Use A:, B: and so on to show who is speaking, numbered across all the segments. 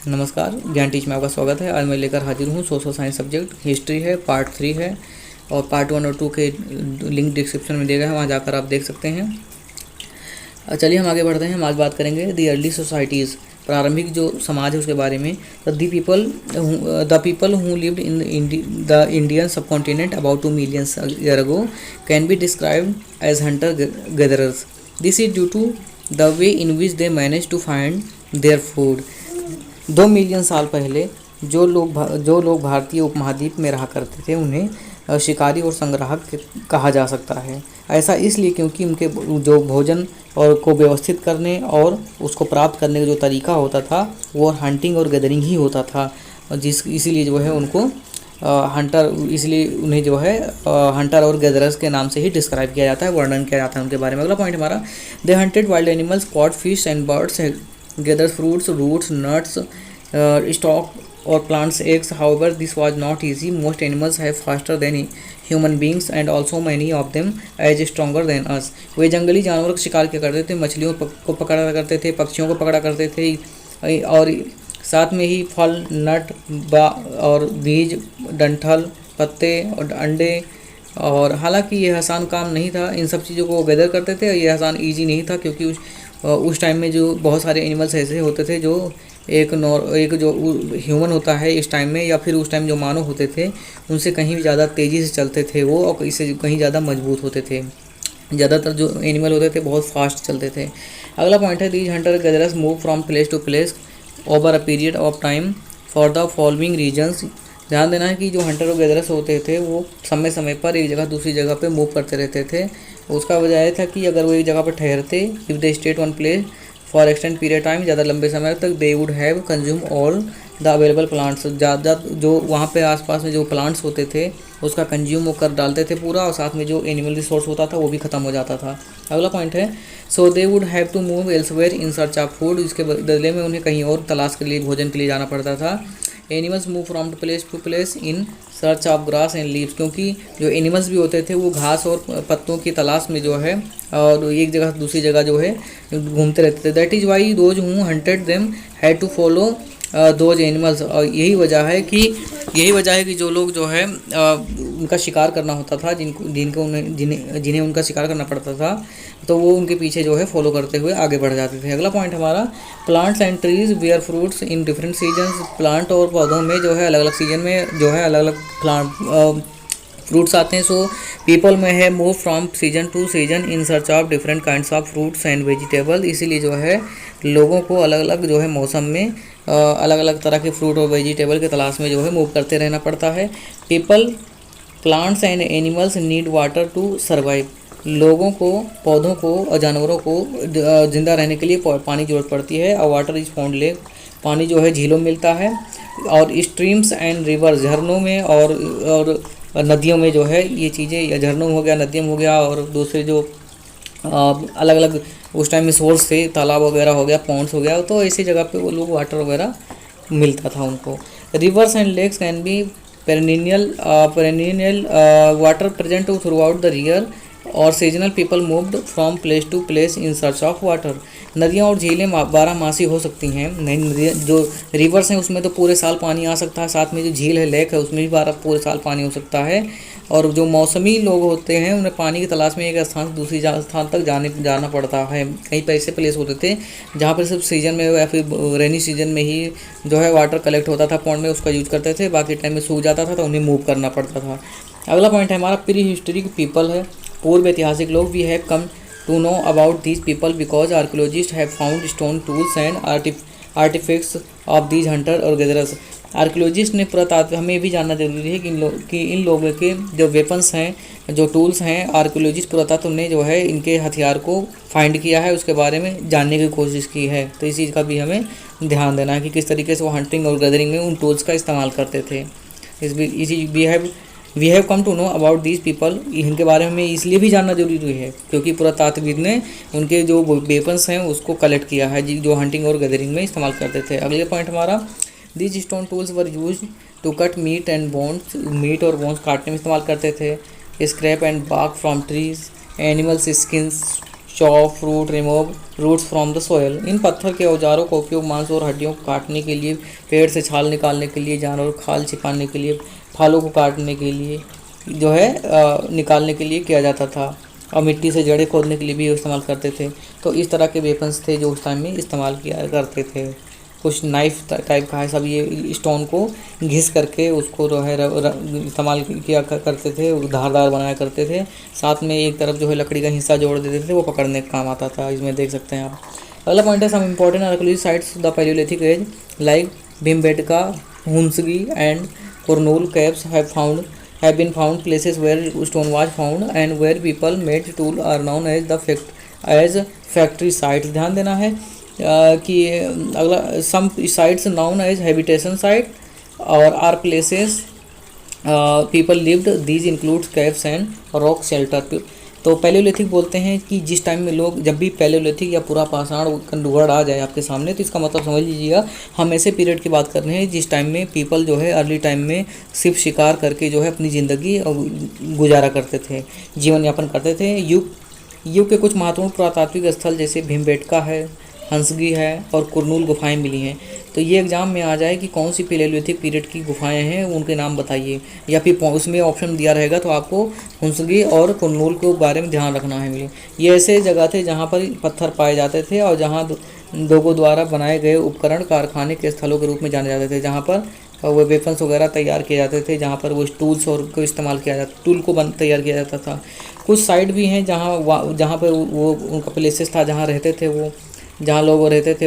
A: नमस्कार, ज्ञान टीच में आपका स्वागत है। आज मैं लेकर हाजिर हूँ सोशल साइंस सब्जेक्ट हिस्ट्री है, पार्ट 3 है और पार्ट 1 और 2 के लिंक डिस्क्रिप्शन में दिए गए हैं, वहाँ जाकर आप देख सकते हैं। चलिए हम आगे बढ़ते हैं। हम आज बात करेंगे दी अर्ली सोसाइटीज़, प्रारंभिक जो समाज है उसके बारे में। The people who lived in the Indian subcontinent about 2 million year ago can be described as hunter gatherers. This is due to the way in which they manage to find their food. 2 million साल पहले जो लोग भारतीय उपमहाद्वीप में रहा करते थे उन्हें शिकारी और संग्राहक कहा जा सकता है। ऐसा इसलिए क्योंकि उनके जो भोजन और को व्यवस्थित करने और उसको प्राप्त करने का जो तरीका होता था वो हंटिंग और गैदरिंग ही होता था, इसीलिए जो है उनको उन्हें जो है हंटर और गैदरर्स के नाम से ही डिस्क्राइब किया जाता है, वर्णन किया जाता है उनके बारे में। अगला पॉइंट हमारा, they hunted wild animals, caught fish and birds, gathered fruits, roots, nuts, stock or plants eggs. However, this was not easy. Most animals have faster than human beings and also many of them as stronger than us. वे जंगली जानवरों का शिकार किया करते थे, मछलियों को पकड़ा करते थे, पक्षियों को पकड़ा करते थे और साथ में ही फल, नट और बीज, डंठल, पत्ते और अंडे। और हालांकि ये आसान काम नहीं था, इन सब चीज़ों को गैदर करते थे। ये आसान ईजी नहीं था क्योंकि उस टाइम में जो बहुत सारे एनिमल्स ऐसे होते थे जो एक जो ह्यूमन होता है इस टाइम में, या फिर उस टाइम जो मानव होते थे उनसे कहीं भी ज़्यादा तेज़ी से चलते थे वो, और इससे कहीं ज़्यादा मजबूत होते थे। ज़्यादातर जो एनिमल होते थे बहुत फास्ट चलते थे। अगला पॉइंट है, these hunter gatherers move from place to place over a period of time for the following reasons. ध्यान देना है कि जो हंटर और गैदरर्स होते थे वो समय समय पर एक जगह दूसरी जगह पे मूव करते रहते थे। उसका वजह यह था कि अगर वो एक जगह पर ठहरते, if they state one place for extend period time, ज़्यादा लंबे समय तक, दे would have consume all the available plants. ज़्यादा जो वहाँ पे आसपास में जो प्लांट्स होते थे उसका कंज्यूम वो कर डालते थे पूरा, और साथ में जो एनिमल रिसोर्स होता था वो भी ख़त्म हो जाता था। अगला पॉइंट है, so they would have to move elsewhere in search of food. इसके बदले में उन्हें कहीं और तलाश के लिए, भोजन के लिए जाना पड़ता था। Animals move from place to place in search of grass and leaves, क्योंकि जो एनिमल्स भी होते थे वो घास और पत्तों की तलाश में जो है और एक जगह दूसरी जगह जो है घूमते रहते थे। That is why those who hunted them had to follow those animals. और यही वजह है कि जो लोग जो है उनका शिकार करना होता था, जिन्हें उनका शिकार करना पड़ता था, तो वो उनके पीछे जो है फॉलो करते हुए आगे बढ़ जाते थे। अगला पॉइंट हमारा, plants and trees bear fruits in different seasons. Plant और पौधों में जो है अलग अलग सीजन में जो है अलग अलग प्लांट फ्रूट्स आते हैं। सो पीपल में है move from season two season in search of different kinds of fruits and vegetable. इसीलिए जो है लोगों को अलग अलग जो है मौसम में अलग अलग तरह के फ्रूट और वेजिटेबल के तलाश में जो है मूव करते रहना पड़ता है। People, plants and animals need water to survive. लोगों को, पौधों को और जानवरों को ज़िंदा रहने के लिए पानी की जरूरत पड़ती है। और वाटर इज फाउंड लेक, पानी जो है झीलों में मिलता है। और स्ट्रीम्स एंड रिवर्स, झरनों में और नदियों में जो है ये चीज़ें, या झरनों में हो गया, नदियों में हो गया, और दूसरे जो अलग अलग उस टाइम में सोर्स थे, तालाब वगैरह हो गया, पॉन्ड्स हो गया, तो ऐसी जगह पे वो लोग वाटर वगैरह मिलता था उनको। Rivers and lakes can be perennial water present throughout the year और seasonal people moved from place to place in search of water. नदियाँ और झीलें 12 मासी हो सकती हैं। नदियाँ जो रिवर्स हैं उसमें तो पूरे साल पानी आ सकता है, साथ में जो झील है, लेक है, उसमें भी पूरे साल पानी हो सकता है। और जो मौसमी लोग होते हैं उन्हें पानी की तलाश में एक स्थान से दूसरी स्थान तक जाना पड़ता है। कहीं पर ऐसे प्लेस होते थे जहाँ पर सिर्फ सीजन में या फिर रेनी सीजन में ही जो है वाटर कलेक्ट होता था पॉन्ड में, उसका यूज करते थे, बाकी टाइम में सूख जाता था तो उन्हें मूव करना पड़ता था। अगला पॉइंट है हमारा, प्री हिस्टोरिक पीपल है, पूर्व ऐतिहासिक लोग। We have come to know about these people because archaeologists have found stone tools and artefacts of these hunter और गैदरर्स। आर्कियोलॉजिस्ट ने पुरातात्व, हमें ये भी जानना जरूरी है कि इन लोगों के जो वेपन्स हैं, जो टूल्स हैं, आर्कियोलॉजिस्ट पुरातत्व ने जो है इनके हथियार को फाइंड किया है, उसके बारे में जानने की कोशिश की है। तो इस चीज़ का भी हमें ध्यान देना है कि किस तरीके से वो हंटिंग और गैदरिंग में उन टूल्स का इस्तेमाल करते थे। We have come to know about these people, इनके बारे में इसलिए भी जानना जरूरी है क्योंकि पुरातात्वविद ने उनके जो वेपन्स हैं उसको कलेक्ट किया है, जो हंटिंग और गैदरिंग में इस्तेमाल करते थे। अगले पॉइंट हमारा, these stone tools were used to cut meat and bones. Meat और बोन्स काटने में इस्तेमाल करते थे। Scrape and bark from trees, animals skins chop fruit, remove roots from the soil. इन पत्थर के औजारों का उपयोग मांस और हड्डियों को काटने के लिए, पेड़ से छाल निकालने के लिए, जानवरों को खाल छिपाने के लिए, फालों को काटने के लिए जो है निकालने के लिए किया जाता था, और मिट्टी से जड़ें खोदने के लिए भी इस्तेमाल करते थे। तो इस तरह के वेपन्स थे जो उस टाइम में इस्तेमाल किया करते थे। कुछ नाइफ टाइप का है सब, ये स्टोन को घिस करके उसको जो है इस्तेमाल किया करते थे, धारदार बनाया करते थे। साथ में एक तरफ जो है लकड़ी का हिस्सा जोड़ देते थे, वो पकड़ने का काम आता था। इसमें देख सकते हैं आप। अगला पॉइंट है some important archaeology sites the palaeolithic age like Bhimbetka, Hunsgi and Kurnool caves have been found places where stone was found and where people made tool are known as factory sites। ध्यान देना है कि अगला some sites known as habitation site और are places people lived, these includes caves and rock shelter। तो Palaeolithic बोलते हैं कि जिस टाइम में लोग, जब भी पैलियोलिथिक या पूरा पाषाण युग आ जाए आपके सामने, तो इसका मतलब समझ लीजिएगा हम ऐसे पीरियड की बात कर रहे हैं जिस टाइम में पीपल जो है अर्ली टाइम में सिर्फ शिकार करके जो है अपनी ज़िंदगी गुजारा करते थे, जीवन यापन करते थे। युग के कुछ महत्वपूर्ण पुरातात्विक स्थल जैसे भीमबेटका है, हंसगी है और कुरनूल गुफाएं मिली हैं। तो ये एग्जाम में आ जाए कि कौन सी पैलियोलिथिक पीरियड की गुफाएं हैं, उनके नाम बताइए, या फिर उसमें ऑप्शन दिया रहेगा तो आपको हंसगी और कुरनूल के बारे में ध्यान रखना है। ये ऐसे जगह थे जहाँ पर पत्थर पाए जाते थे और जहाँ लोगों द्वारा बनाए गए उपकरण कारखाने के स्थलों के रूप में जाने जाते थे, जहाँ पर वो वेपन्स वगैरह तैयार किए जाते थे, जहाँ पर वो टूल्स और को इस्तेमाल किया जाता, टूल को तैयार किया जाता था। कुछ साइट भी हैं जहाँ पर वो उनका प्लेसेस था जहाँ रहते थे वो, जहाँ लोग रहते थे।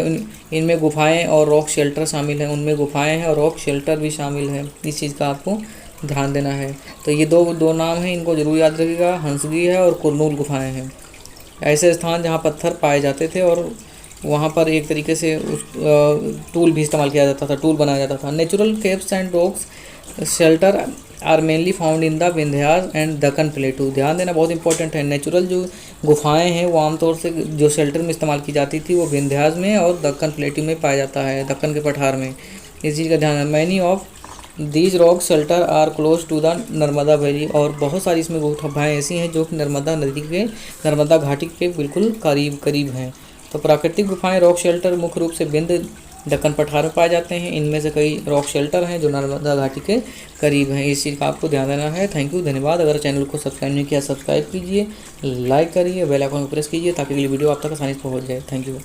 A: इनमें गुफाएं और रॉक शेल्टर शामिल हैं, उनमें गुफाएं हैं और रॉक शेल्टर भी शामिल है। इस चीज़ का आपको ध्यान देना है। तो ये दो नाम हैं, इनको जरूर याद रखिएगा, हंसगी है और कुरनूल गुफाएं हैं। ऐसे स्थान जहाँ पत्थर पाए जाते थे और वहाँ पर एक तरीके से टूल भी इस्तेमाल किया जाता था, टूल बनाया जाता था। Natural caves and rocks shelter are mainly found in the Vindhyas and Deccan plateau. ध्यान देना बहुत इंपॉर्टेंट है। नेचुरल जो गुफाएं हैं वो आमतौर से जो शेल्टर में इस्तेमाल की जाती थी वो विंध्यास में और दक्कन प्लेटू में पाया जाता है, दक्कन के पठार में। इस चीज़ का ध्यान है। Many of these rock shelter are close to the Narmada valley. और बहुत सारी इसमें गुफाएँ ऐसी हैं जो कि नर्मदा नदी के, नर्मदा घाटी के बिल्कुल करीब हैं। तो प्राकृतिक गुफाएं रॉक शेल्टर मुख्य रूप से विंध्य दक्कन पठार में पाए जाते हैं। इनमें से कई रॉक शेल्टर हैं जो नर्मदा घाटी के करीब हैं। इस चीज़ का आपको ध्यान देना है। थैंक यू, धन्यवाद। अगर चैनल को सब्सक्राइब नहीं किया सब्सक्राइब कीजिए, लाइक करिए, बेल आइकन को प्रेस कीजिए ताकि अगली वीडियो आप तक आसानी से पहुंच जाए। Thank you.